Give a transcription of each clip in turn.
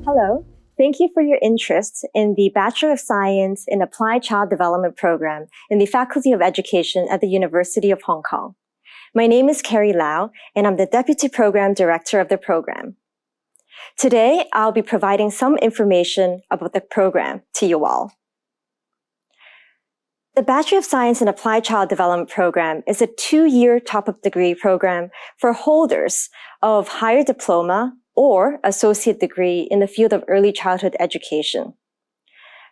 Hello. Thank you for your interest in the Bachelor of Science in Applied Child Development program in the Faculty of Education at the University of Hong Kong. My name is Carrie Lau, and I'm the Deputy Program Director of the program. Today, I'll be providing some information about the program to you all. The Bachelor of Science in Applied Child Development program is a 2-year top-up degree program for holders of higher diploma or associate degree in the field of early childhood education.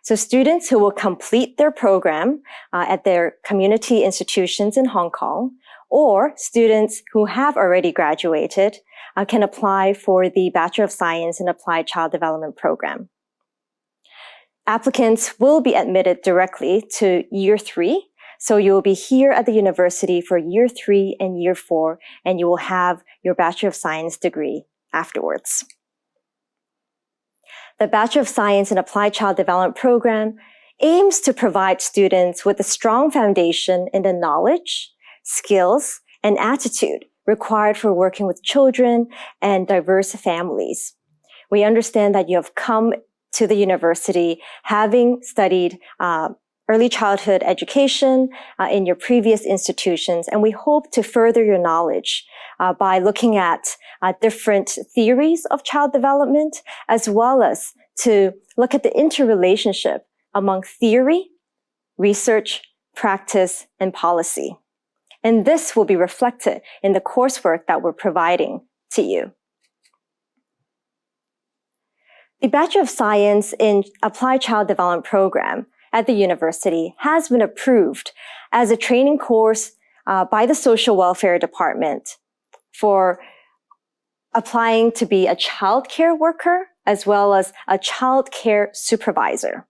So students who will complete their program at their community institutions in Hong Kong, or students who have already graduated can apply for the Bachelor of Science in Applied Child Development program. Applicants will be admitted directly to year 3. So you will be here at the university for year 3 and year 4, and you will have your Bachelor of Science degree afterwards. The Bachelor of Science in Applied Child Development program aims to provide students with a strong foundation in the knowledge, skills, and attitude required for working with children and diverse families. We understand that you have come to the university having studied early childhood education in your previous institutions, and we hope to further your knowledge by looking at different theories of child development, as well as to look at the interrelationship among theory, research, practice, and policy. And this will be reflected in the coursework that we're providing to you. The Bachelor of Science in Applied Child Development program at the university has been approved as a training course by the Social Welfare Department for applying to be a child care worker as well as a child care supervisor.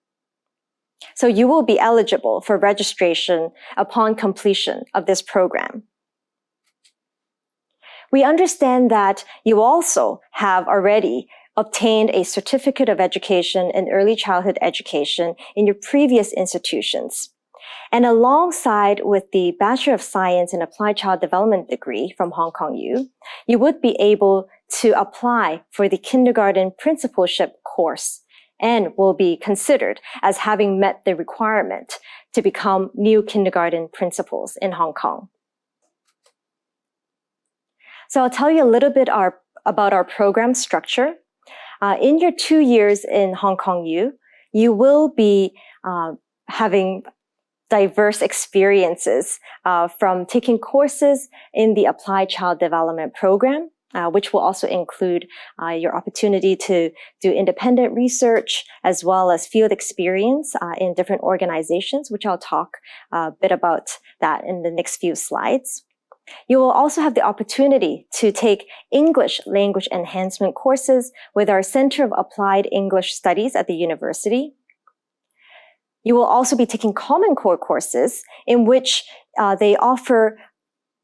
So you will be eligible for registration upon completion of this program. We understand that you also have already obtained a certificate of education in early childhood education in your previous institutions. And alongside with the Bachelor of Science in Applied Child Development degree from Hong Kong U, you would be able to apply for the kindergarten principalship course and will be considered as having met the requirement to become new kindergarten principals in Hong Kong. So I'll tell you a little bit about our program structure. In your 2 years in Hong Kong U, you will be having diverse experiences from taking courses in the Applied Child Development program, which will also include your opportunity to do independent research as well as field experience in different organizations, which I'll talk a bit about that in the next few slides. You will also have the opportunity to take English language enhancement courses with our Center of Applied English Studies at the university. You will also be taking Common Core courses in which they offer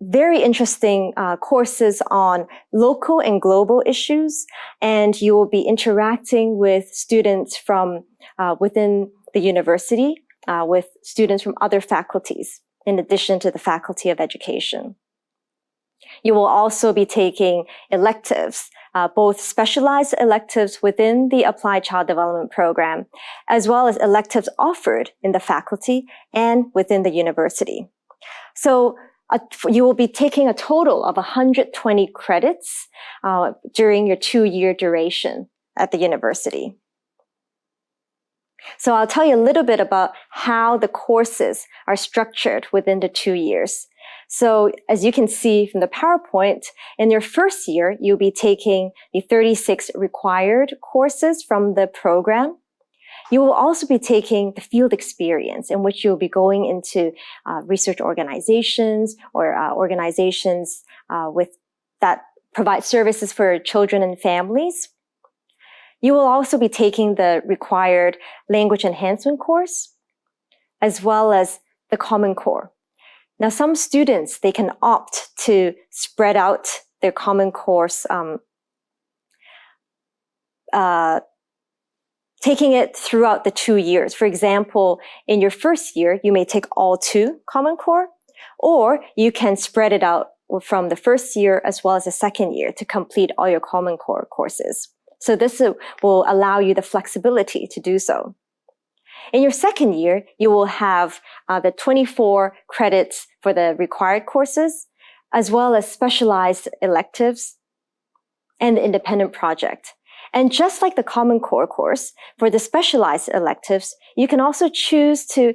very interesting courses on local and global issues, and you will be interacting with students from within the university, with students from other faculties, in addition to the Faculty of Education. You will also be taking electives, both specialized electives within the Applied Child Development program, as well as electives offered in the faculty and within the university. So you will be taking a total of 120 credits during your 2-year duration at the university. So I'll tell you a little bit about how the courses are structured within the 2 years. So as you can see from the PowerPoint, in your first year, you'll be taking the 36 required courses from the program. You will also be taking the field experience in which you'll be going into research organizations or organizations that provide services for children and families. You will also be taking the required language enhancement course, as well as the Common Core. Now, some students, they can opt to spread out their Common Course, taking it throughout the 2 years. For example, in your first year, you may take all 2 Common Core, or you can spread it out from the first year as well as the second year to complete all your Common Core courses. So this will allow you the flexibility to do so. In your second year, you will have the 24 credits for the required courses, as well as specialized electives and the independent project. And just like the Common Core course, for the specialized electives, you can also choose to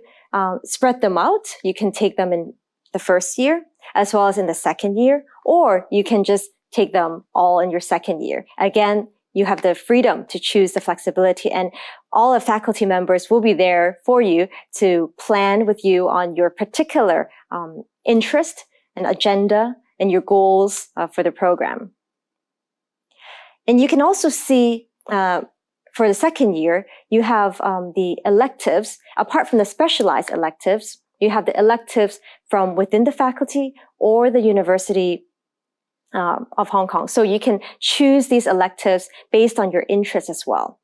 spread them out. You can take them in the first year, as well as in the second year, or you can just take them all in your second year. Again, you have the freedom to choose the flexibility, and all the faculty members will be there for you to plan with you on your particular interest and agenda and your goals for the program. And you can also see for the second year, you have the electives. Apart from the specialized electives, you have the electives from within the faculty or the University of Hong Kong. So you can choose these electives based on your interests as well.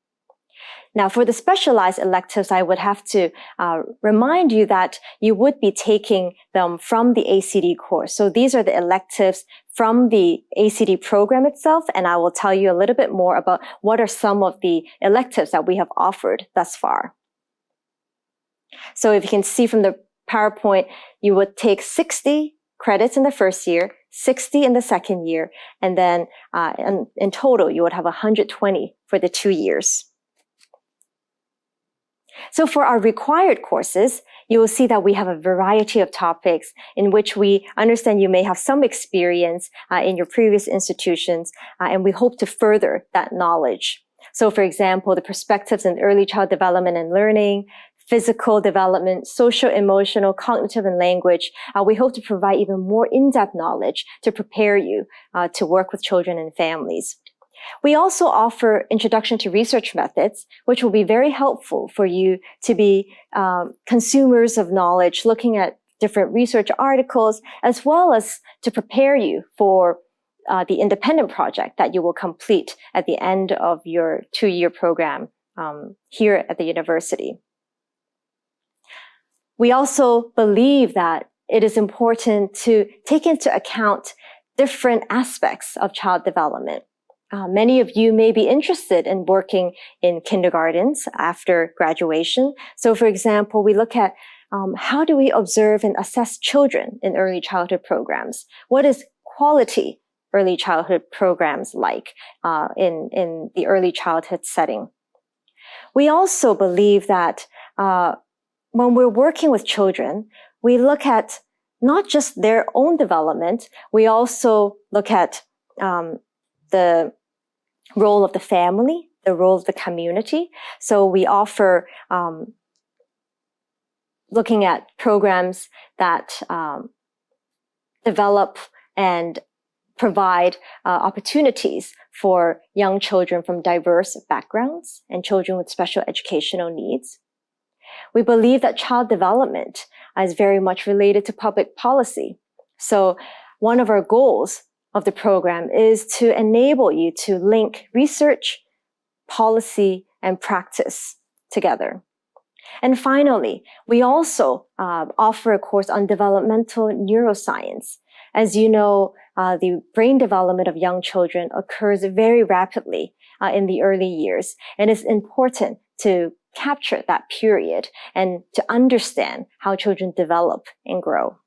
Now, for the specialized electives, I would have to remind you that you would be taking them from the ACD course. So these are the electives from the ACD program itself, and I will tell you a little bit more about what are some of the electives that we have offered thus far. So if you can see from the PowerPoint, you would take 60 credits in the first year, 60 in the second year, and then in total, you would have 120 for the 2 years. So for our required courses, you will see that we have a variety of topics in which we understand you may have some experience in your previous institutions, and we hope to further that knowledge. So for example, the perspectives in early child development and learning, physical development, social, emotional, cognitive, and language. We hope to provide even more in-depth knowledge to prepare you to work with children and families. We also offer introduction to research methods, which will be very helpful for you to be consumers of knowledge, looking at different research articles, as well as to prepare you for the independent project that you will complete at the end of your 2-year program here at the university. We also believe that it is important to take into account different aspects of child development. Many of you may be interested in working in kindergartens after graduation. So for example, we look at how do we observe and assess children in early childhood programs? What is quality early childhood programs like in the early childhood setting? We also believe that when we're working with children, we look at not just their own development, we also look at the role of the family, the role of the community. So we offer looking at programs that develop and provide opportunities for young children from diverse backgrounds and children with special educational needs. We believe that child development is very much related to public policy. So one of our goals of the program is to enable you to link research, policy, and practice together. And finally, we also offer a course on developmental neuroscience. As you know, the brain development of young children occurs very rapidly in the early years, and it's important to capture that period and to understand how children develop and grow.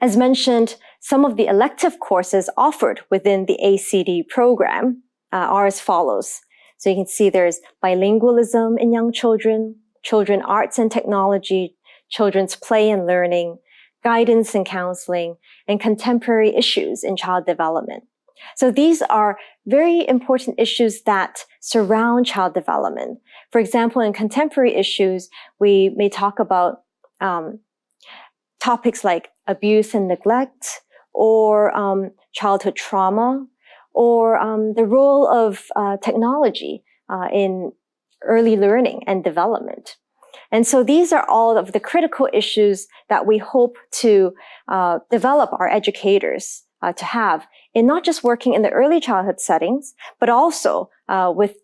As mentioned, some of the elective courses offered within the ACD program are as follows. So you can see there's bilingualism in young children, children arts and technology, children's play and learning, guidance and counseling, and contemporary issues in child development. So these are very important issues that surround child development. For example, in contemporary issues, we may talk about topics like abuse and neglect, or childhood trauma, or the role of technology in early learning and development. And so these are all of the critical issues that we hope to develop our educators to have in not just working in the early childhood settings, but also with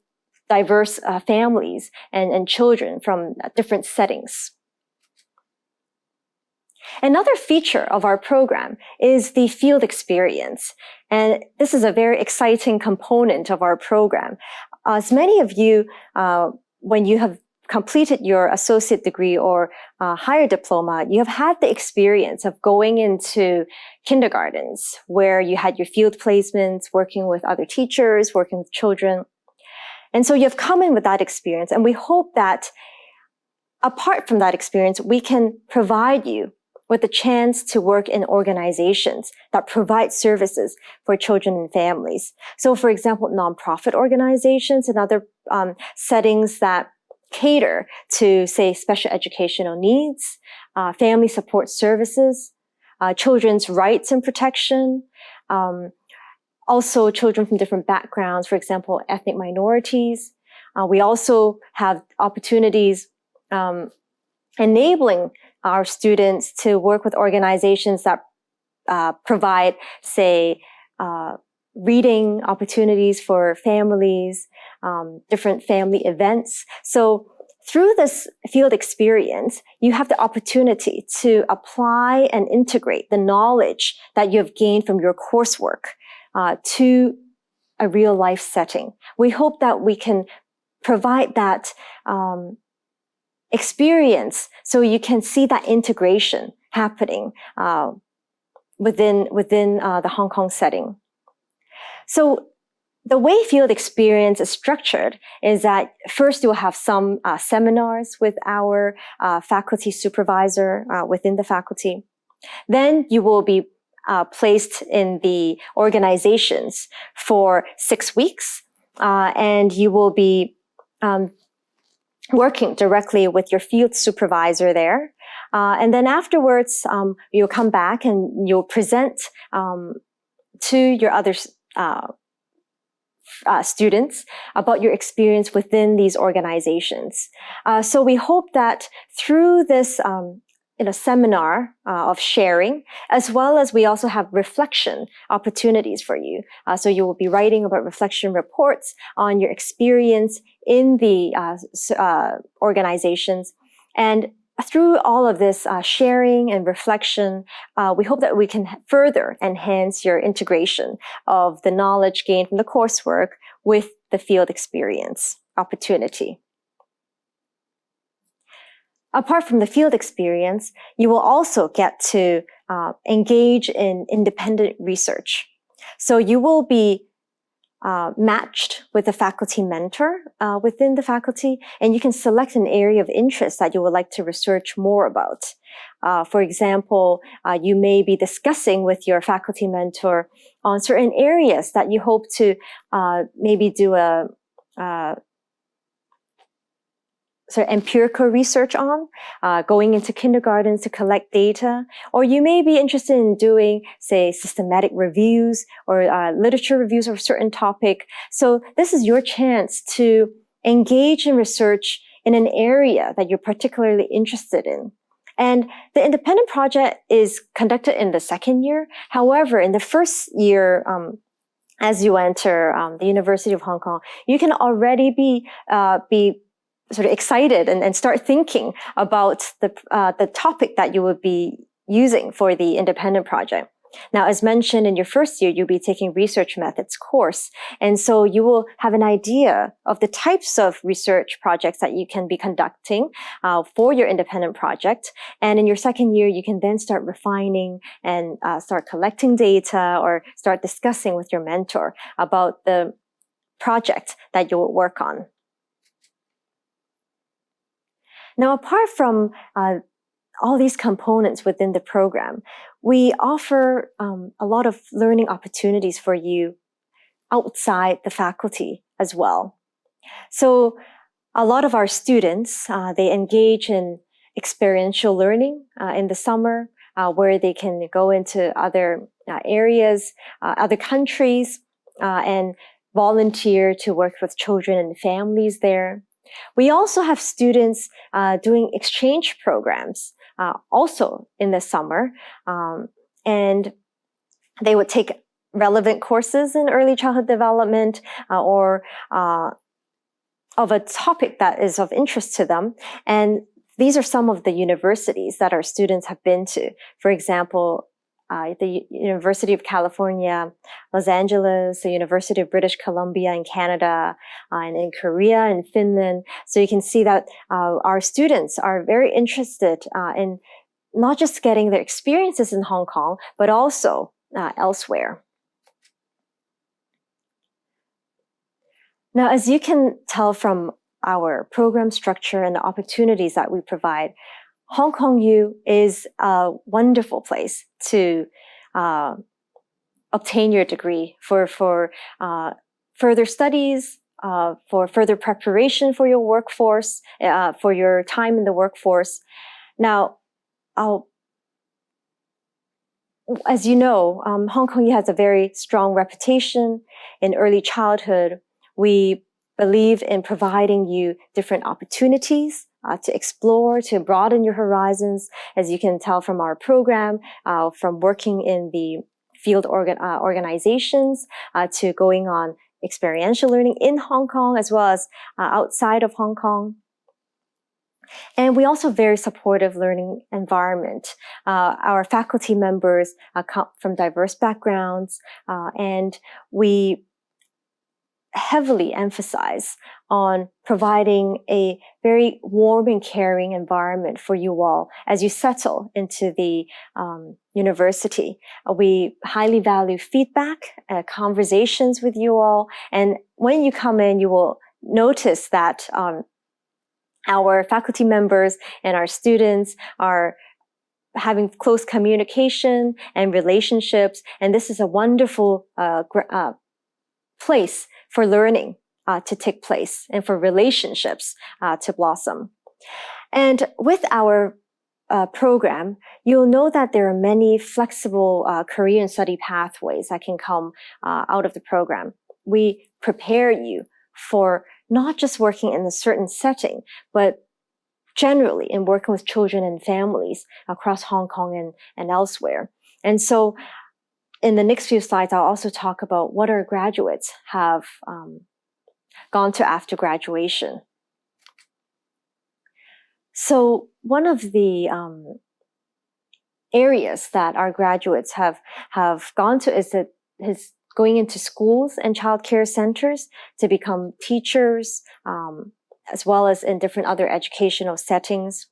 diverse families and children from different settings. Another feature of our program is the field experience. And this is a very exciting component of our program. As many of you, when you have completed your associate degree or higher diploma, you have had the experience of going into kindergartens where you had your field placements, working with other teachers, working with children. And so you've come in with that experience. And we hope that apart from that experience, we can provide you with the chance to work in organizations that provide services for children and families. So for example, nonprofit organizations and other settings that cater to, say, special educational needs, family support services, children's rights and protection, also children from different backgrounds, for example, ethnic minorities. We also have opportunities enabling our students to work with organizations that provide, say, reading opportunities for families, different family events. So through this field experience, you have the opportunity to apply and integrate the knowledge that you have gained from your coursework to a real life setting. We hope that we can provide that experience so you can see that integration happening within the Hong Kong setting. So the way field experience is structured is that first you'll have some seminars with our faculty supervisor within the faculty. Then you will be placed in the organizations for 6 weeks, and you will be working directly with your field supervisor there. And then afterwards, you'll come back and you'll present to your other students about your experience within these organizations. So we hope that through this seminar of sharing, as well as we also have reflection opportunities for you. So you will be writing about reflection reports on your experience in the organizations. And through all of this sharing and reflection, we hope that we can further enhance your integration of the knowledge gained from the coursework with the field experience opportunity. Apart from the field experience, you will also get to engage in independent research. So you will be matched with a faculty mentor within the faculty, and you can select an area of interest that you would like to research more about. For example, you may be discussing with your faculty mentor on certain areas that you hope to maybe do a sort of empirical research on, going into kindergartens to collect data, or you may be interested in doing, say, systematic reviews or literature reviews of a certain topic. So this is your chance to engage in research in an area that you're particularly interested in. And the independent project is conducted in the second year. However, in the first year, as you enter the University of Hong Kong, you can already be sort of excited and start thinking about the topic that you would be using for the independent project. Now, as mentioned, in your first year, you'll be taking research methods course. And so you will have an idea of the types of research projects that you can be conducting for your independent project. And in your second year, you can then start refining and start collecting data or start discussing with your mentor about the project that you will work on. Now, apart from all these components within the program, we offer a lot of learning opportunities for you outside the faculty as well. So a lot of our students, they engage in experiential learning in the summer, where they can go into other areas, other countries, and volunteer to work with children and families there. We also have students doing exchange programs also in the summer, and they would take relevant courses in early childhood development or of a topic that is of interest to them. And these are some of the universities that our students have been to. For example, the University of California, Los Angeles, the University of British Columbia in Canada, and in Korea and Finland. So you can see that our students are very interested in not just getting their experiences in Hong Kong, but also elsewhere. Now, as you can tell from our program structure and the opportunities that we provide, Hong Kong U is a wonderful place to obtain your degree for further studies, for further preparation for your workforce, for your time in the workforce. Now, as you know, Hong Kong U has a very strong reputation in early childhood. We believe in providing you different opportunities to explore, to broaden your horizons, as you can tell from our program, from working in the field organizations to going on experiential learning in Hong Kong as well as outside of Hong Kong. And we also have a very supportive learning environment. Our faculty members come from diverse backgrounds, and we heavily emphasize on providing a very warm and caring environment for you all as you settle into the university. We highly value feedback, conversations with you all. And when you come in, you will notice that our faculty members and our students are having close communication and relationships. And this is a wonderful place for learning to take place and for relationships to blossom. And with our program, you'll know that there are many flexible career and study pathways that can come out of the program. We prepare you for not just working in a certain setting, but generally in working with children and families across Hong Kong and elsewhere. And so in the next few slides, I'll also talk about what our graduates have gone to after graduation. So one of the areas that our graduates have gone to is going into schools and childcare centers to become teachers, as well as in different other educational settings.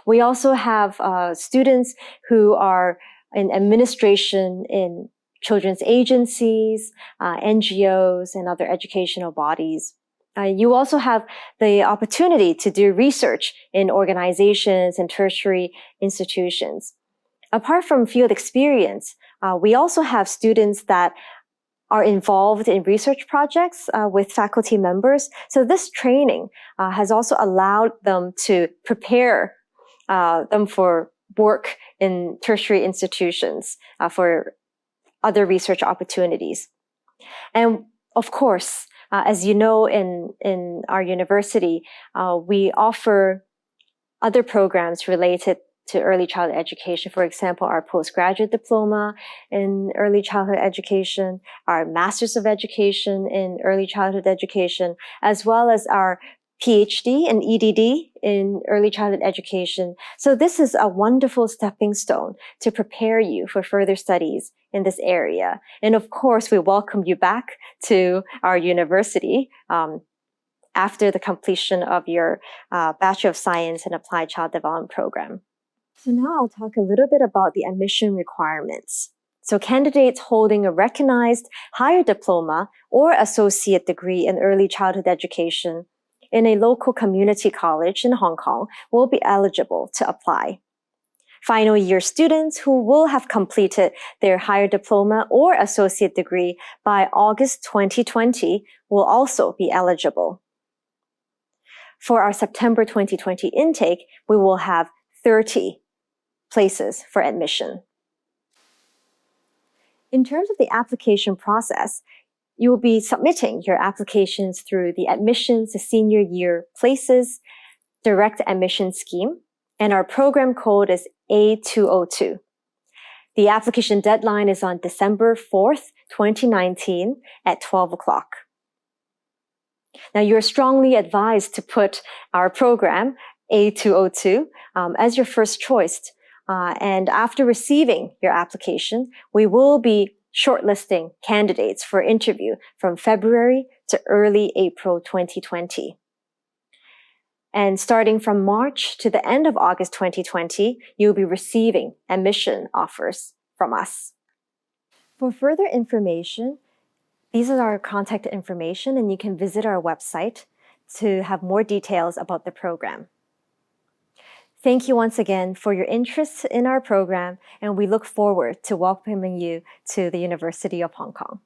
We also have students who are in administration in children's agencies, NGOs, and other educational bodies. You also have the opportunity to do research in organizations and tertiary institutions. Apart from field experience, we also have students that are involved in research projects with faculty members. So this training has also allowed them to prepare them for work in tertiary institutions for other research opportunities. And of course, as you know, in our university, we offer other programs related to early childhood education. For example, our postgraduate diploma in early childhood education, our Masters of Education in early childhood education, as well as our PhD and EDD in early childhood education. So this is a wonderful stepping stone to prepare you for further studies in this area. And of course, we welcome you back to our university after the completion of your Bachelor of Science in Applied Child Development program. So now I'll talk a little bit about the admission requirements. So candidates holding a recognized higher diploma or associate degree in early childhood education in a local community college in Hong Kong will be eligible to apply. Final year students who will have completed their higher diploma or associate degree by August 2020 will also be eligible. For our September 2020 intake, we will have 30 places for admission. In terms of the application process, you will be submitting your applications through the Admissions to Senior Year Places Direct Admission Scheme, and our program code is A202. The application deadline is on December 4th, 2019 at 12 o'clock. Now, you're strongly advised to put our program A202 as your first choice. And after receiving your application, we will be shortlisting candidates for interview from February to early April 2020. And starting from March to the end of August 2020, you'll be receiving admission offers from us. For further information, these are our contact information, and you can visit our website to have more details about the program. Thank you once again for your interest in our program, and we look forward to welcoming you to the University of Hong Kong.